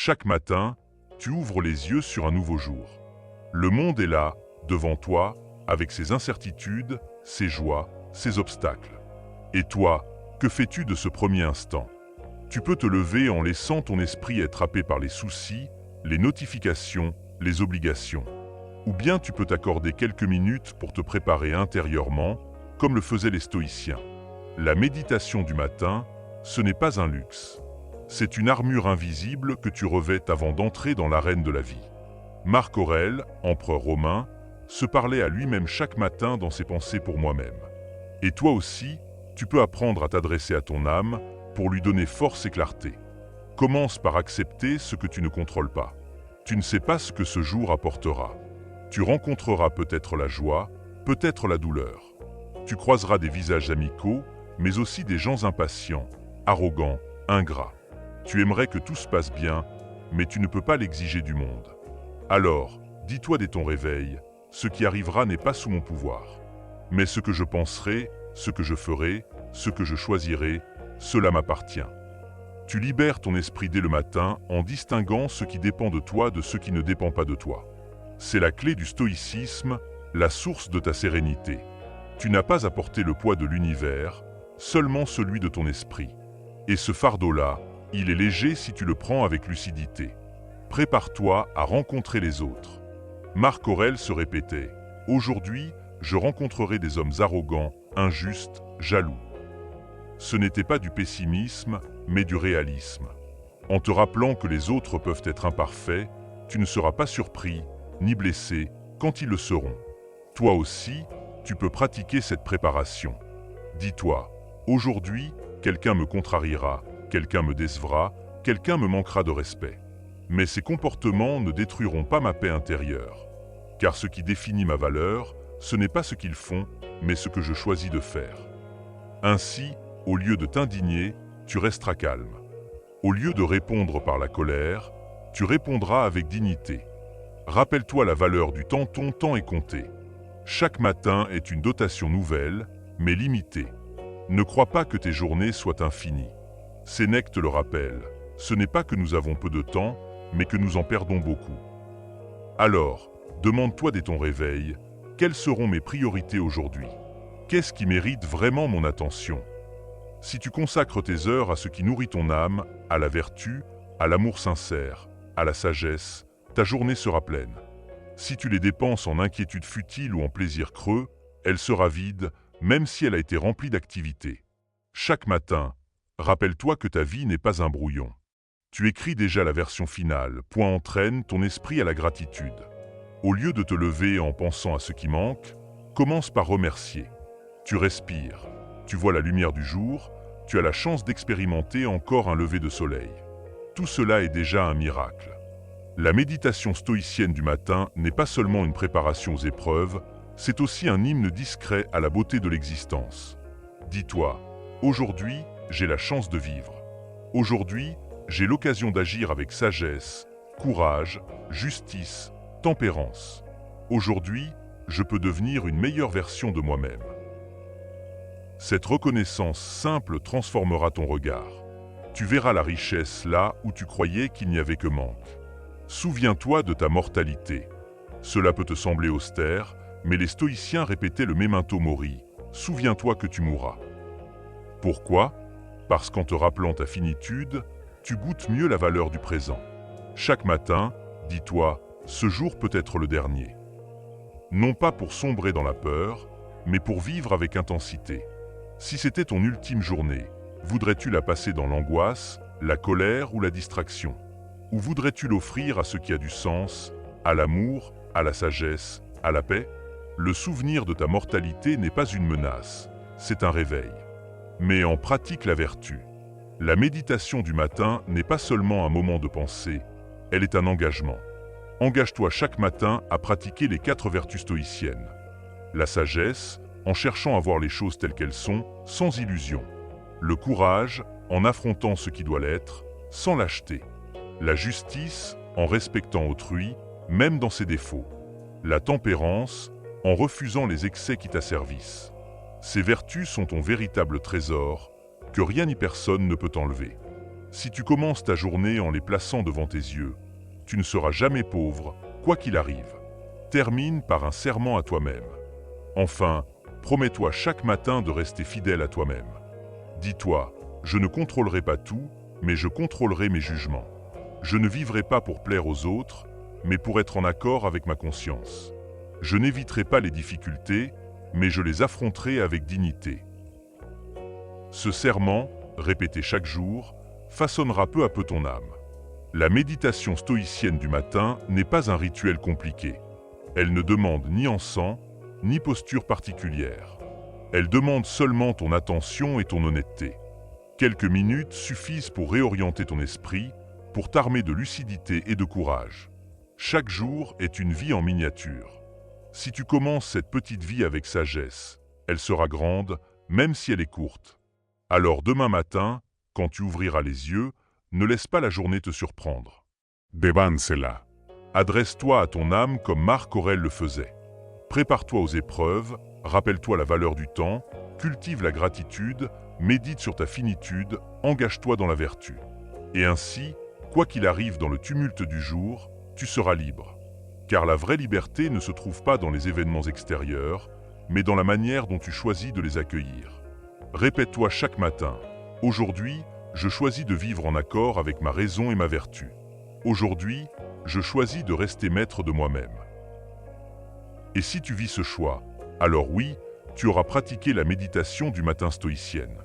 Chaque matin, tu ouvres les yeux sur un nouveau jour. Le monde est là, devant toi, avec ses incertitudes, ses joies, ses obstacles. Et toi, que fais-tu de ce premier instant? Tu peux te lever en laissant ton esprit être happé par les soucis, les notifications, les obligations. Ou bien tu peux t'accorder quelques minutes pour te préparer intérieurement, comme le faisaient les stoïciens. La méditation du matin, ce n'est pas un luxe. C'est une armure invisible que tu revêtes avant d'entrer dans l'arène de la vie. Marc Aurèle, empereur romain, se parlait à lui-même chaque matin dans ses pensées pour moi-même. Et toi aussi, tu peux apprendre à t'adresser à ton âme pour lui donner force et clarté. Commence par accepter ce que tu ne contrôles pas. Tu ne sais pas ce que ce jour apportera. Tu rencontreras peut-être la joie, peut-être la douleur. Tu croiseras des visages amicaux, mais aussi des gens impatients, arrogants, ingrats. Tu aimerais que tout se passe bien, mais tu ne peux pas l'exiger du monde. Alors, dis-toi dès ton réveil, ce qui arrivera n'est pas sous mon pouvoir. Mais ce que je penserai, ce que je ferai, ce que je choisirai, cela m'appartient. Tu libères ton esprit dès le matin en distinguant ce qui dépend de toi de ce qui ne dépend pas de toi. C'est la clé du stoïcisme, la source de ta sérénité. Tu n'as pas à porter le poids de l'univers, seulement celui de ton esprit. Et ce fardeau-là, il est léger si tu le prends avec lucidité. Prépare-toi à rencontrer les autres. Marc Aurèle se répétait « Aujourd'hui, je rencontrerai des hommes arrogants, injustes, jaloux. » Ce n'était pas du pessimisme, mais du réalisme. En te rappelant que les autres peuvent être imparfaits, tu ne seras pas surpris, ni blessé, quand ils le seront. Toi aussi, tu peux pratiquer cette préparation. Dis-toi, aujourd'hui, quelqu'un me contrariera, quelqu'un me décevra, quelqu'un me manquera de respect. Mais ces comportements ne détruiront pas ma paix intérieure. Car ce qui définit ma valeur, ce n'est pas ce qu'ils font, mais ce que je choisis de faire. Ainsi, au lieu de t'indigner, tu resteras calme. Au lieu de répondre par la colère, tu répondras avec dignité. Rappelle-toi la valeur du temps, ton temps est compté. Chaque matin est une dotation nouvelle, mais limitée. Ne crois pas que tes journées soient infinies. Sénèque te le rappelle, ce n'est pas que nous avons peu de temps, mais que nous en perdons beaucoup. Alors, demande-toi dès ton réveil, quelles seront mes priorités aujourd'hui? Qu'est-ce qui mérite vraiment mon attention? Si tu consacres tes heures à ce qui nourrit ton âme, à la vertu, à l'amour sincère, à la sagesse, ta journée sera pleine. Si tu les dépenses en inquiétudes futiles ou en plaisirs creux, elle sera vide, même si elle a été remplie d'activités. Chaque matin, rappelle-toi que ta vie n'est pas un brouillon. Tu écris déjà la version finale, entraîne ton esprit à la gratitude. Au lieu de te lever en pensant à ce qui manque, commence par remercier. Tu respires, tu vois la lumière du jour, tu as la chance d'expérimenter encore un lever de soleil. Tout cela est déjà un miracle. La méditation stoïcienne du matin n'est pas seulement une préparation aux épreuves, c'est aussi un hymne discret à la beauté de l'existence. Dis-toi, aujourd'hui, j'ai la chance de vivre. Aujourd'hui, j'ai l'occasion d'agir avec sagesse, courage, justice, tempérance. Aujourd'hui, je peux devenir une meilleure version de moi-même. Cette reconnaissance simple transformera ton regard. Tu verras la richesse là où tu croyais qu'il n'y avait que manque. Souviens-toi de ta mortalité. Cela peut te sembler austère, mais les stoïciens répétaient le memento mori. Souviens-toi que tu mourras. Pourquoi? Parce qu'en te rappelant ta finitude, tu goûtes mieux la valeur du présent. Chaque matin, dis-toi, ce jour peut être le dernier. Non pas pour sombrer dans la peur, mais pour vivre avec intensité. Si c'était ton ultime journée, voudrais-tu la passer dans l'angoisse, la colère ou la distraction? Ou voudrais-tu l'offrir à ce qui a du sens, à l'amour, à la sagesse, à la paix? Le souvenir de ta mortalité n'est pas une menace, c'est un réveil. Mais en pratique la vertu. La méditation du matin n'est pas seulement un moment de pensée, elle est un engagement. Engage-toi chaque matin à pratiquer les 4 vertus stoïciennes. La sagesse, en cherchant à voir les choses telles qu'elles sont, sans illusion. Le courage, en affrontant ce qui doit l'être, sans lâcheté. La justice, en respectant autrui, même dans ses défauts. La tempérance, en refusant les excès qui t'asservissent. Ces vertus sont ton véritable trésor, que rien ni personne ne peut enlever. Si tu commences ta journée en les plaçant devant tes yeux, tu ne seras jamais pauvre, quoi qu'il arrive. Termine par un serment à toi-même. Enfin, promets-toi chaque matin de rester fidèle à toi-même. Dis-toi, je ne contrôlerai pas tout, mais je contrôlerai mes jugements. Je ne vivrai pas pour plaire aux autres, mais pour être en accord avec ma conscience. Je n'éviterai pas les difficultés, mais je les affronterai avec dignité. Ce serment, répété chaque jour, façonnera peu à peu ton âme. La méditation stoïcienne du matin n'est pas un rituel compliqué. Elle ne demande ni encens, ni posture particulière. Elle demande seulement ton attention et ton honnêteté. Quelques minutes suffisent pour réorienter ton esprit, pour t'armer de lucidité et de courage. Chaque jour est une vie en miniature. Si tu commences cette petite vie avec sagesse, elle sera grande, même si elle est courte. Alors demain matin, quand tu ouvriras les yeux, ne laisse pas la journée te surprendre. Dévancela. Adresse-toi à ton âme comme Marc Aurèle le faisait. Prépare-toi aux épreuves, rappelle-toi la valeur du temps, cultive la gratitude, médite sur ta finitude, engage-toi dans la vertu. Et ainsi, quoi qu'il arrive dans le tumulte du jour, tu seras libre. Car la vraie liberté ne se trouve pas dans les événements extérieurs, mais dans la manière dont tu choisis de les accueillir. Répète-toi chaque matin, « Aujourd'hui, je choisis de vivre en accord avec ma raison et ma vertu. Aujourd'hui, je choisis de rester maître de moi-même. » Et si tu vis ce choix, alors oui, tu auras pratiqué la méditation du matin stoïcienne.